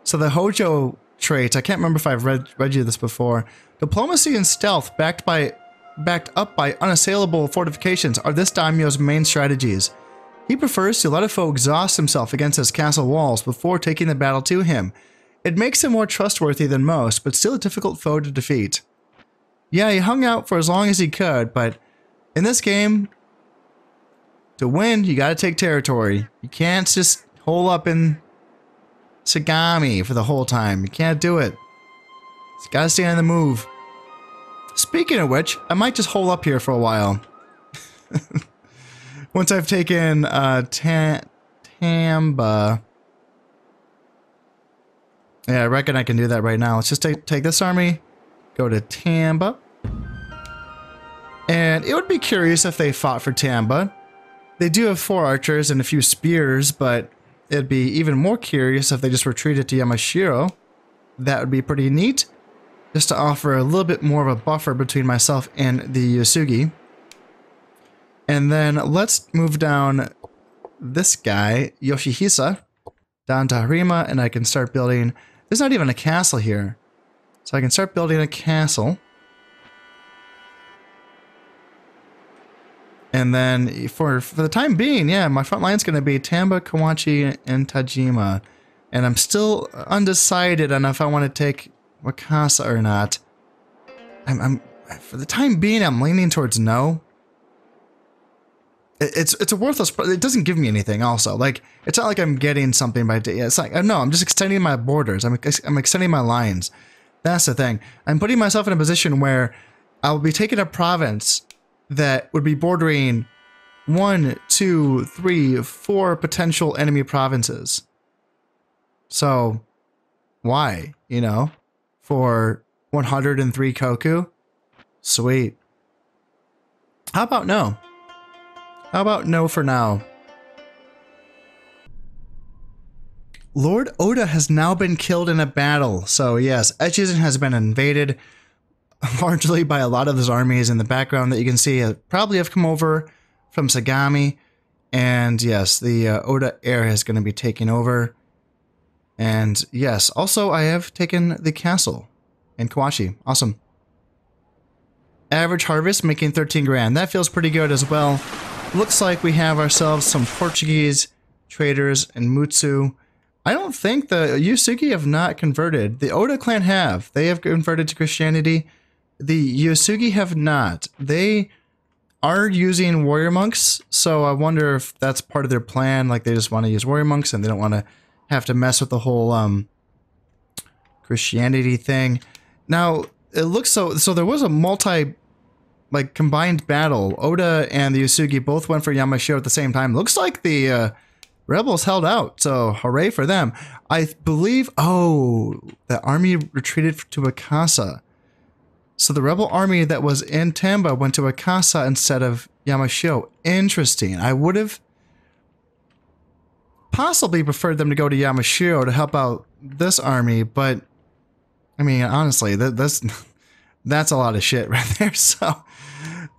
the Hojo trait, I can't remember if I've read you this before. Diplomacy and stealth backed up by unassailable fortifications are this daimyo's main strategies. He prefers to let a foe exhaust himself against his castle walls before taking the battle to him. It makes him more trustworthy than most, but still a difficult foe to defeat. Yeah, he hung out for as long as he could, but in this game, to win, you gotta take territory. You can't just hole up in Sagami for the whole time. You can't do it. You gotta stay on the move. Speaking of which, I might just hole up here for a while. Once I've taken Tamba. Yeah, I reckon I can do that right now. Let's just take this army, go to Tamba. And it would be curious if they fought for Tamba. They do have 4 archers and a few spears, but it'd be even more curious if they just retreated to Yamashiro. That would be pretty neat, just to offer a little bit more of a buffer between myself and the Yasugi. And then let's move down this guy, Yoshihisa, down to Harima, and I can start building... There's not even a castle here. So I can start building a castle. And then for the time being, yeah, my front line's going to be Tamba, Kawachi, and Tajima. And I'm still undecided on if I want to take Wakasa or not. For the time being, I'm leaning towards no. It's a worthless. It doesn't give me anything. Also, like, it's not like I'm getting something by day. It's like, no, I'm just extending my borders. I'm extending my lines. That's the thing. I'm putting myself in a position where I'll be taking a province that would be bordering 1, 2, 3, 4 potential enemy provinces. So, why? You know, for 103 koku? Sweet. How about no? How about no for now? Lord Oda has now been killed in a battle. So yes, Echizen has been invaded largely by a lot of his armies in the background that you can see probably have come over from Sagami. And yes, the Oda heir is going to be taking over. And yes, also I have taken the castle in Kawachi. Awesome. Average harvest making 13 grand. That feels pretty good as well. Looks like we have ourselves some Portuguese traders in Mutsu. I don't think the Yusugi have not converted. The Oda clan have. They have converted to Christianity. The Yusugi have not. They are using warrior monks, so I wonder if that's part of their plan. Like they just want to use warrior monks and they don't want to have to mess with the whole Christianity thing. Now, it looks so there was a combined battle. Oda and the Yusugi both went for Yamashiro at the same time. Looks like the rebels held out, so hooray for them. I believe, the army retreated to Akasa. So the rebel army that was in Tamba went to Akasa instead of Yamashiro. Interesting. I would have possibly preferred them to go to Yamashiro to help out this army, but I mean, honestly, that's a lot of shit right there. So,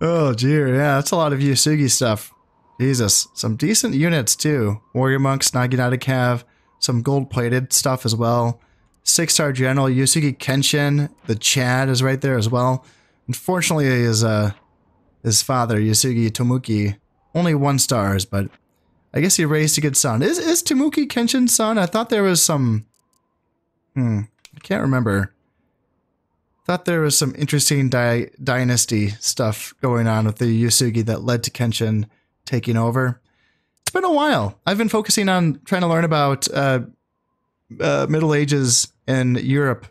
oh dear, yeah, that's a lot of Yusugi stuff. Jesus, some decent units too. Warrior monks, Naginata Cav, some gold-plated stuff as well. 6-star general Yusugi Kenshin, the Chad is right there as well. Unfortunately, his father Yusugi Tomuki only 1 stars, but I guess he raised a good son. Is Tomuki Kenshin's son? I thought there was some. I can't remember. Thought there was some interesting dynasty stuff going on with the Yusugi that led to Kenshin taking over. It's been a while. I've been focusing on trying to learn about Middle Ages in Europe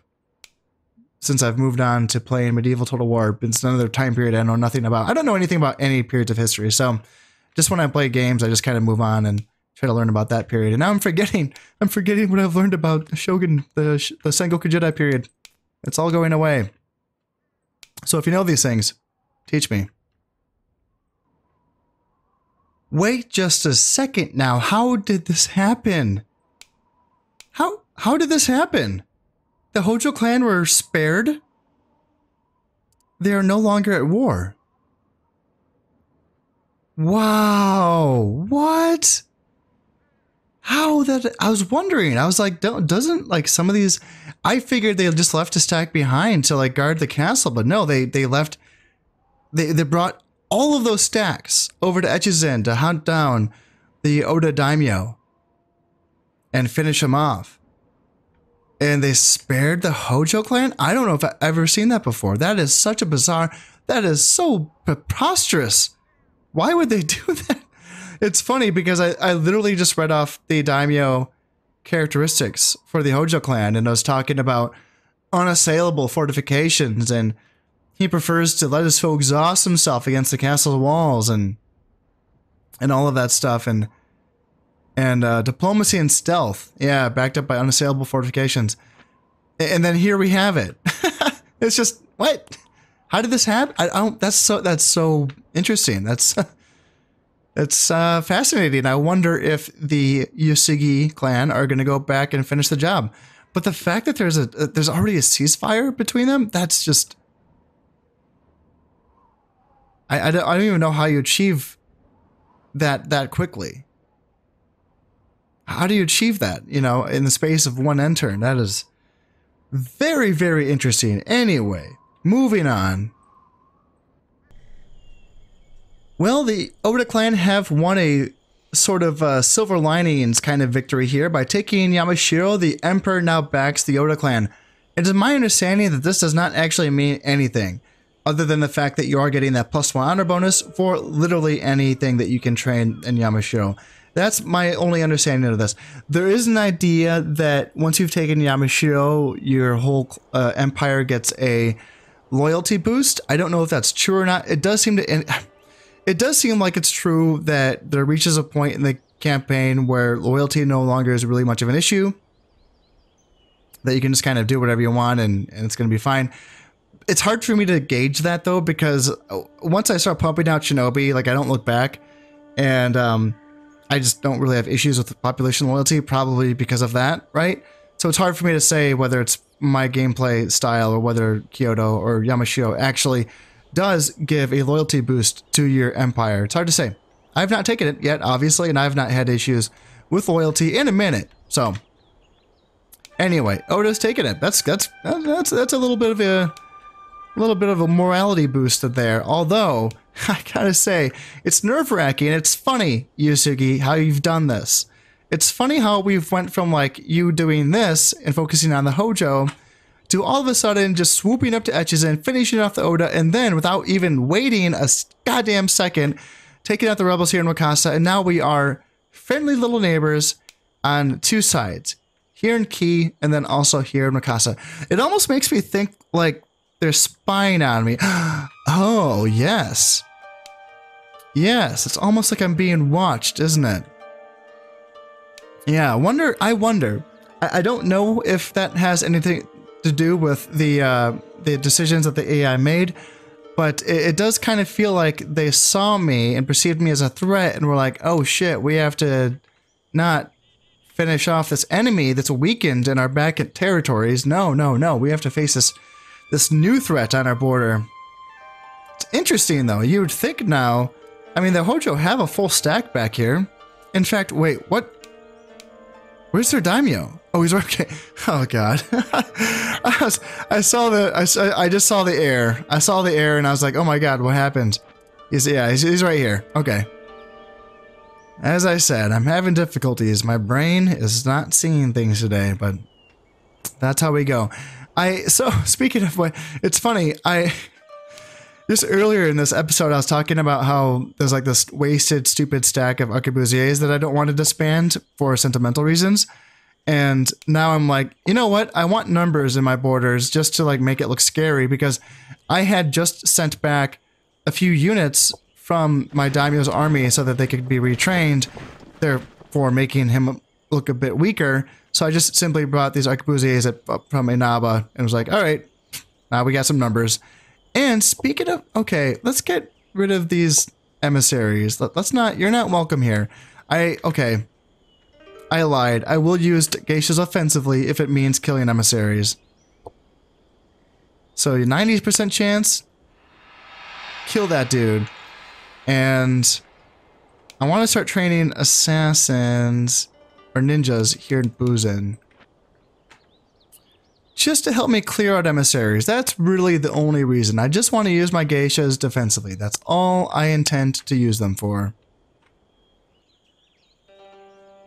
since I've moved on to playing Medieval Total War. It's another time period I know nothing about. I don't know anything about any periods of history, so just when I play games, I just kind of move on and try to learn about that period. And now I'm forgetting what I've learned about Shogun, the Sengoku Jedi period. It's all going away. So if you know these things, teach me. Wait just a second now. How did this happen? How did this happen? The Hojo clan were spared? They are no longer at war. Wow. What? How that? I was wondering. I was like, doesn't like some of these? I figured they just left a stack behind to like guard the castle, but no, they left. They brought all of those stacks over to Echizen to hunt down the Oda daimyo and finish him off. And they spared the Hojo clan? I don't know if I've ever seen that before. That is such a bizarre. That is so preposterous. Why would they do that? It's funny because I literally just read off the daimyo characteristics for the Hojo clan, and I was talking about unassailable fortifications, and he prefers to let his foe exhaust himself against the castle's walls, and all of that stuff, and diplomacy and stealth, yeah, backed up by unassailable fortifications, and then here we have it. It's just what? How did this happen? I don't. That's so interesting. It's fascinating. I wonder if the Yusugi clan are going to go back and finish the job. But the fact that there's already a ceasefire between them, that's just. I don't even know how you achieve that quickly. How do you achieve that? You know, in the space of one end turn. That is very, very interesting. Anyway, moving on. Well, the Oda clan have won a sort of silver linings kind of victory here by taking Yamashiro. The emperor now backs the Oda clan. It is my understanding that this does not actually mean anything other than the fact that you are getting that +1 honor bonus for literally anything that you can train in Yamashiro. That's my only understanding of this. There is an idea that once you've taken Yamashiro, your whole empire gets a loyalty boost. I don't know if that's true or not. It does seem like it's true that there reaches a point in the campaign where loyalty no longer is really much of an issue. That you can just kind of do whatever you want and it's going to be fine. It's hard for me to gauge that though, because once I start pumping out Shinobi, like I don't look back. And I just don't really have issues with population loyalty, probably because of that, right? So it's hard for me to say whether it's my gameplay style or whether Kyoto or Yamashiro actually does give a loyalty boost to your empire. It's hard to say. I've not taken it yet, obviously, and I've not had issues with loyalty in a minute. So anyway, Oda's taking it. That's a little bit of a morality boost there. Although I gotta say, it's nerve-wracking. It's funny, Yusugi, how you've done this. It's funny how we've went from like you doing this and focusing on the Hojo to all of a sudden just swooping up to Echizen, finishing off the Oda, and then without even waiting a goddamn second, taking out the rebels here in Wakasa, and now we are friendly little neighbors on two sides. Here in Ki, and then also here in Wakasa. It almost makes me think like they're spying on me. Oh, yes. Yes, it's almost like I'm being watched, isn't it? Yeah, I wonder. I don't know if that has anything to do with the decisions that the AI made, but it does kind of feel like they saw me and perceived me as a threat and were like, oh shit, we have to not finish off this enemy that's weakened in our back territories. No, we have to face this new threat on our border. It's interesting though. You would think now, I mean, the Hojo have a full stack back here. In fact, wait, what? Where's their daimyo? Oh, he's okay. Oh god. I just saw the air. I saw the air and I was like, oh my god, what happened? He's right here. Okay. As I said, I'm having difficulties. My brain is not seeing things today, but that's how we go. So speaking of what, it's funny, just earlier in this episode, I was talking about how there's like this wasted, stupid stack of arquebusiers that I don't want to disband for sentimental reasons. And now I'm like, you know what? I want numbers in my borders just to like make it look scary, because I had just sent back a few units from my daimyo's army so that they could be retrained, therefore making him look a bit weaker. So I just simply brought these arquebusiers from Inaba and was like, all right, now we got some numbers. And speaking of, okay, let's get rid of these emissaries. You're not welcome here. Okay, I lied. I will use geishas offensively if it means killing emissaries. So 90% chance, kill that dude. And I want to start training assassins or ninjas here in Buzen, just to help me clear out emissaries. That's really the only reason. I just want to use my geishas defensively. That's all I intend to use them for.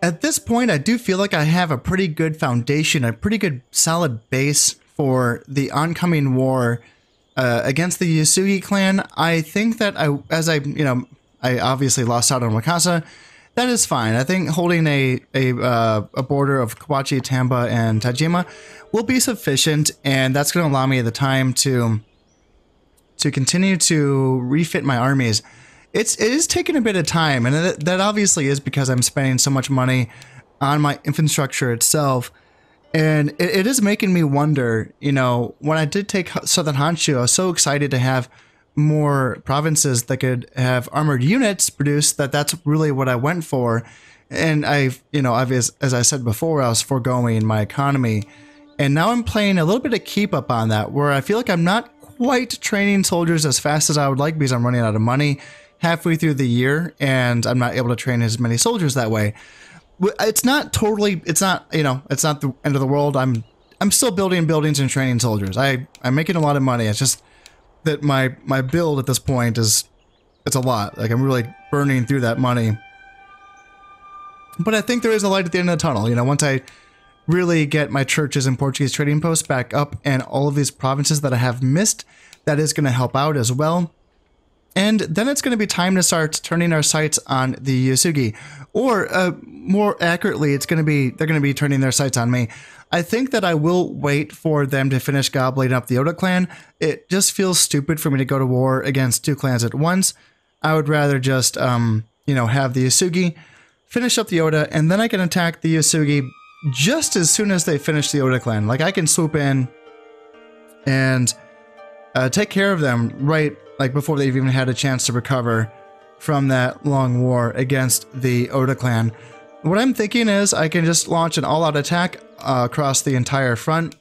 At this point, I do feel like I have a pretty good foundation, a pretty good solid base for the oncoming war against the Yasugi clan. I think that I obviously lost out on Wakasa. That is fine. I think holding a border of Kawachi, Tamba, and Tajima will be sufficient, and that's going to allow me the time to continue to refit my armies. It is taking a bit of time, and that obviously is because I'm spending so much money on my infrastructure itself. And it is making me wonder, you know, when I did take Southern Honshu, I was so excited to have more provinces that could have armored units produced that's really what I went for. And as I said before, I was foregoing my economy. And now I'm playing a little bit of keep up on that, where I feel like I'm not quite training soldiers as fast as I would like because I'm running out of money halfway through the year and I'm not able to train as many soldiers that way. It's not the end of the world. I'm still building buildings and training soldiers. I'm making a lot of money. It's just that my build at this point it's a lot. Like, I'm really burning through that money. But I think there is a light at the end of the tunnel. You know, once I really get my churches and Portuguese trading posts back up and all of these provinces that I have missed, that is going to help out as well. And then it's going to be time to start turning our sights on the Yasugi. Or more accurately, they're going to be turning their sights on me. I think that I will wait for them to finish gobbling up the Oda clan. It just feels stupid for me to go to war against two clans at once. I would rather just, have the Yasugi finish up the Oda, and then I can attack the Yasugi just as soon as they finish the Oda clan. Like, I can swoop in and take care of them right, like, before they've even had a chance to recover from that long war against the Oda clan. What I'm thinking is I can just launch an all-out attack across the entire front.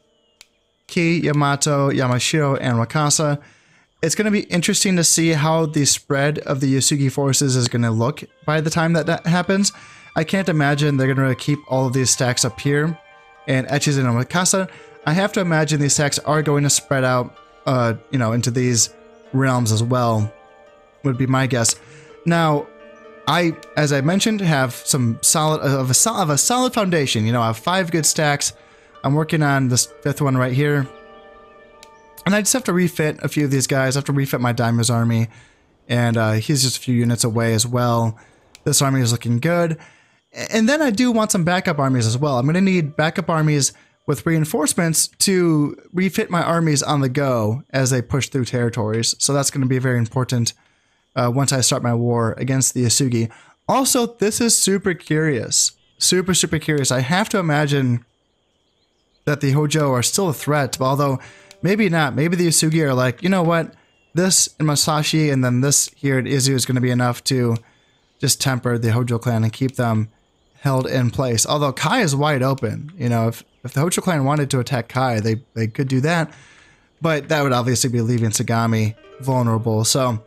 Ki, Yamato, Yamashiro, and Wakasa. It's going to be interesting to see how the spread of the Yasugi forces is going to look by the time that happens. I can't imagine they're going to keep all of these stacks up here and Echizen and Wakasa. I have to imagine these stacks are going to spread out, into these realms as well, would be my guess. Now, as I mentioned, have some solid of a solid foundation. I have 5 good stacks. I'm working on this 5th one right here. And I just have to refit a few of these guys. I have to refit my Daimyo's army. And he's just a few units away as well. This army is looking good. And then I do want some backup armies as well. I'm going to need backup armies with reinforcements to refit my armies on the go as they push through territories. So that's going to be very important once I start my war against the Yasugi. Also, this is super curious. Super curious. I have to imagine that the Hojo are still a threat, although maybe not. Maybe the Yasugi are like, you know what? This in Masashi and then this here at Izu is going to be enough to just temper the Hojo clan and keep them held in place. Although Kai is wide open. If the Hojo clan wanted to attack Kai, they could do that. But that would obviously be leaving Sagami vulnerable. So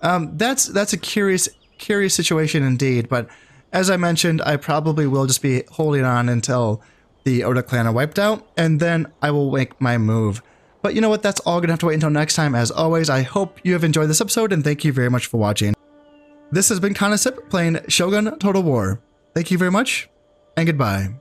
that's a curious situation indeed. But as I mentioned, I probably will just be holding on until the Oda clan are wiped out, and then I will make my move. But you know what? That's all going to have to wait until next time. As always, I hope you have enjoyed this episode, and thank you very much for watching. This has been Kanesip playing Shogun Total War. Thank you very much, and goodbye.